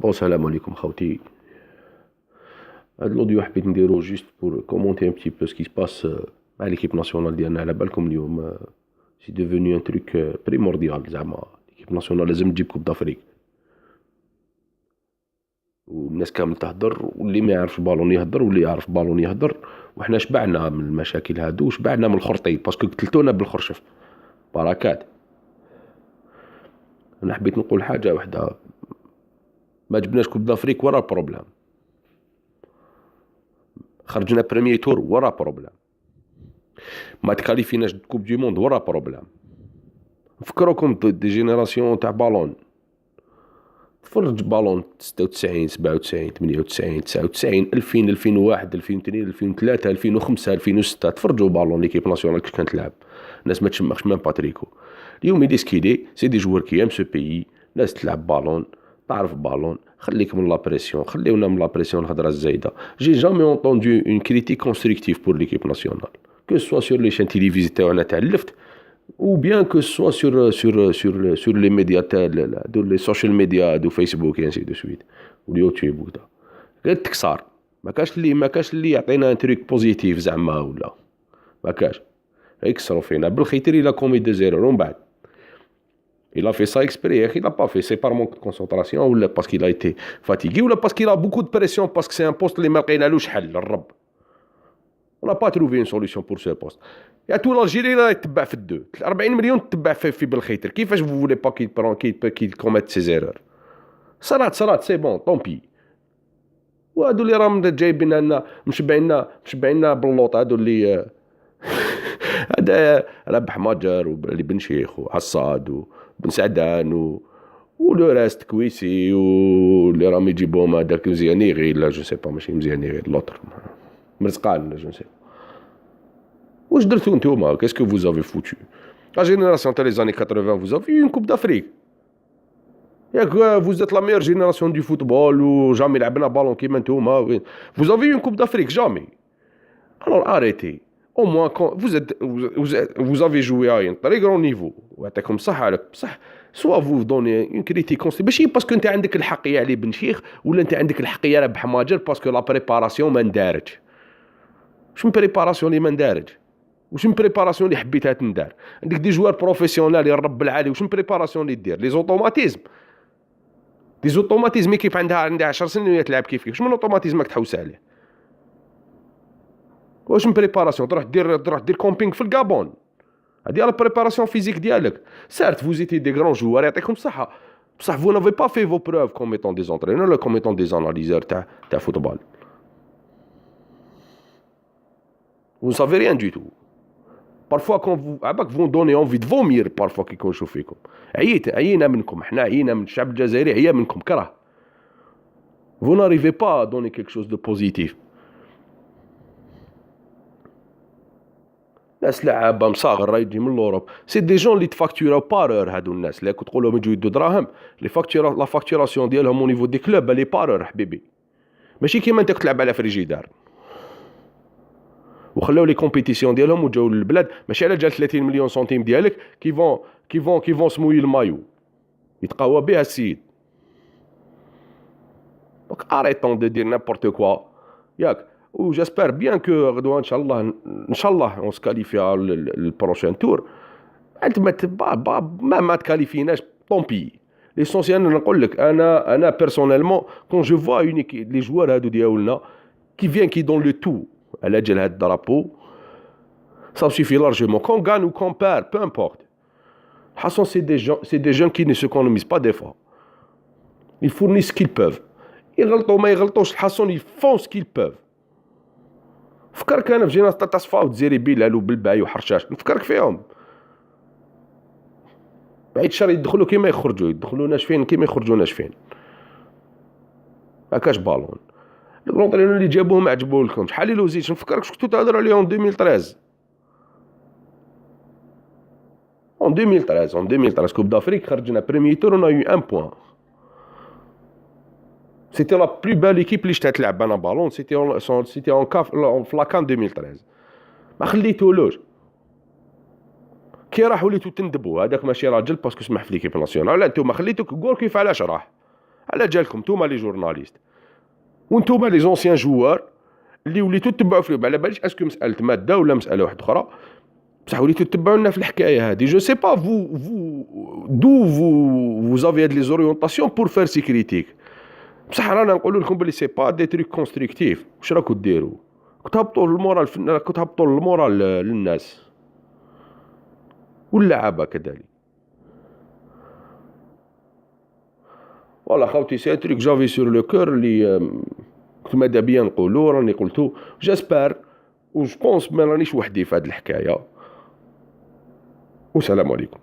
Bon, salam alaikum khawti. هاد l'audio حبيت نديرو juste pour commenter un petit peu ce qui se passe مع l'équipe nationale ديالنا. على بالكم اليوم c'est devenu un truc primordial زعما l'équipe nationale لازم تجيب كوب دافريك، والناس كامل تهدر، واللي ما يعرفش بالون يهدر، واللي يعرف بالون يهدر. وحنا شبعنا من المشاكل هادو وشبعنا من الخرطي باسكو قتلتونا بالخرشف. بركات. انا حبيت نقول حاجه واحده، ما جبناش كوب دافريك ورا بروبليم، خرجنا بريمير تور ورا بروبليم، ما تكاليفيناش كوب دي موند ورا بروبليم. نفكروكم دي جينيراسيون تاع بالون، تفرج بالون 96 97 98 99 2000 2001 2002 2003 2005 2006، تفرجوا بالون ليكيب ناسيونال كيف كانت تلعب. الناس ما تشمخش ميم باتريكو. اليوم يدي سكيدي سي دي جوار كي ام سو بيي، ناس تلعب بالون، تعرف بالون. خليك من لابريسيون، خليونا من لابريسيون الهضره الزايده. جي جامي اونطوندو اون كريتيك كونستركتيف بور ليكيب ناسيونال، كو سوا سور لي شان تيليفيزي تاعنا تاع اللفت، ou bien que ce soit sur les médias les social media de Facebook et ainsi de suite واليوتيوب وكذا. غير تكسار، ما كاش اللي يعطينا ان تريك بوزيتيف زعما، ولا ما كاش. يكسروا فينا بالخيتر الى كومي دي زيرور ومن بعد il a fait ça exprès يا اخي. il a pas fait c'est par manque de concentration ولا parce qu'il a été fatigué ولا parce qu'il a beaucoup de pression parce que c'est un poste اللي ما لقينالوش حل الرب. On n'a pas trouvé une solution pour ce poste. يا تو الجيري راه يتبع في الدو 40 مليون تتبع في بالخيتر. كيفاش vous voulez pas qu'il commette ses erreurs؟ صرات سي بون طومبي. وهادو اللي راهم جايبين لنا مشبعينا باللوط، هادو اللي هذا ربح ماجر وبن بن شيخ وعصاد وبن سعدان ولو راست كويسي، واللي راهم يجيبوهم هذاك مزياني غير لا جو سي با، ماشي مزياني غير لوطر مرزقان لا جو سي. واش درتو نتوما؟ qu'est-ce que vous avez foutu؟ La génération تاع les années 80 vous avez eu une coupe d'Afrique. ياك vous êtes la meilleure génération du football وجامي لعبنا بالون كيما نتوما. Vous avez eu une coupe d'Afrique jamais. Alors arrêtez. Au moins quand vous avez joué à un très grand niveau ويعطيكم الصحة عليك بصح. soit vous donnez une critique constructive ماشي باسكو انت عندك الحقية علي بن شيخ ولا انت عندك الحقية ربح ماجر باسكو لا بريباراسيون ما ندارتش. واش من بريباراسيون اللي ما ندارتش؟ واش من بريباراسيون اللي حبيتها تندار؟ عندك دي جوار بروفيسيونال يا رب العالي، واش من بريباراسيون اللي دير؟ لي زوتوماتيزم دي زوتوماتيزم كيف عندها 10 سنين وهي تلعب كيف واش من اوتوماتيزم راك تحوس عليه؟ واش من بريباراسيون تروح دير كومبينغ في الكابون؟ هذه لا بريباراسيون فيزيك ديالك. سارت فوزيتي دي غران جوار يعطيكم الصحه، بصح فو نافي با في فو بروف كوم ايتون دي زونترينور ولا كوم ايتون دي اناليزور تاع فوتبال. vous savez rien du tout. parfois quand vous عباك vous donnez envie de vomir parfois كي نشوف فيكم. عيينا منكم، احنا عيينا من الشعب الجزائري، عيا منكم كره. vous n'arrivez pas à donner quelque chose de positif. ناس لعابه مصاغر يجي من لوروب، سي دي جون اللي تفاكتوراو بارور. هادو الناس اللي تقول لهم يجوا يدوا دراهم، لي فاكتورا لا فاكتوراسيون ديالهم او نيفو دي كلوب لي بارور حبيبي، ماشي كيما انت تلعب على فريجيدار. وخلاو لي كومبيتيسيون ديالهم وجاو للبلاد، ماشي على جال 30 مليون سنتيم ديالك كيفون سموي المايو يتقوى بها السيد. دونك اريتون دو دير نابورت كوا ياك. و جاسبر بيان كو غدوه ان شاء الله اون سكاليفيا للبروشين تور. انت ما تكاليفيناش طومبي. ليسونسيال نقول لك انا بيرسونيلمون كون جو فوا اون ايكيب لي جوار هادو ديالنا كي دون لو تو على جال هاد الدرابو ça suffit largement. Qu'on gagne ou qu'on perd, peu importe. Hassan, c'est des gens qui ne s'économisent pas des fois. Ils fournissent ce qu'ils peuvent. يغلطوا ما يغلطوش الحصون يفون ce qu'ils peuvent. فكرك انا في جينا تصفى وتزيري بلال وبالباي وحرشاش، نفكرك فيهم. بعيد شر يدخلوا كيما يخرجوا، يدخلوا ناشفين كيما يخرجوا ناشفين. هكاش بالون. الكونطرينور اللي جابوهم ما عجبوا شحال لو زيد نفكرك كنتو تهضروا عليهم 2013 en 2013 Coupe d'Afrique خرجنا premier tour on a eu un point. C'était la plus belle équipe اللي شتا تلعب انا بالون. c'était en CAF في la CAN 2013. ما خليتولوش كي راح وليتو تندبوا. هذاك ماشي راجل باسكو سمح في ليكيب ناسيونال. لا نتوما خليتوك كول كيف علاش راح على جالكم نتوما لي جورناليست وانتوما لي زونسيان جوار اللي وليتو تتبعوا فيهم، على باليش اسكو مساله ماده ولا مساله واحده اخرى، بصح وليتو تتبعوا لنا في الحكايه هذه. جو سي با فو زافي هاد لي زوريونطاسيون بور فير سي كريتيك، بصح رانا نقولوا لكم بلي سي با دي تريك كونستركتيف. واش راكم ديروا؟ كتهبطوا المورال كتهبطوا المورال للناس واللعابه كذلك. فوالا خاوتي سي تريك جافي سور لو كور اللي كنت ماذا بيا نقولوا، راني قلتو. جاسبر و جو بونس ما رانيش وحدي في هاد الحكايه. والسلام عليكم.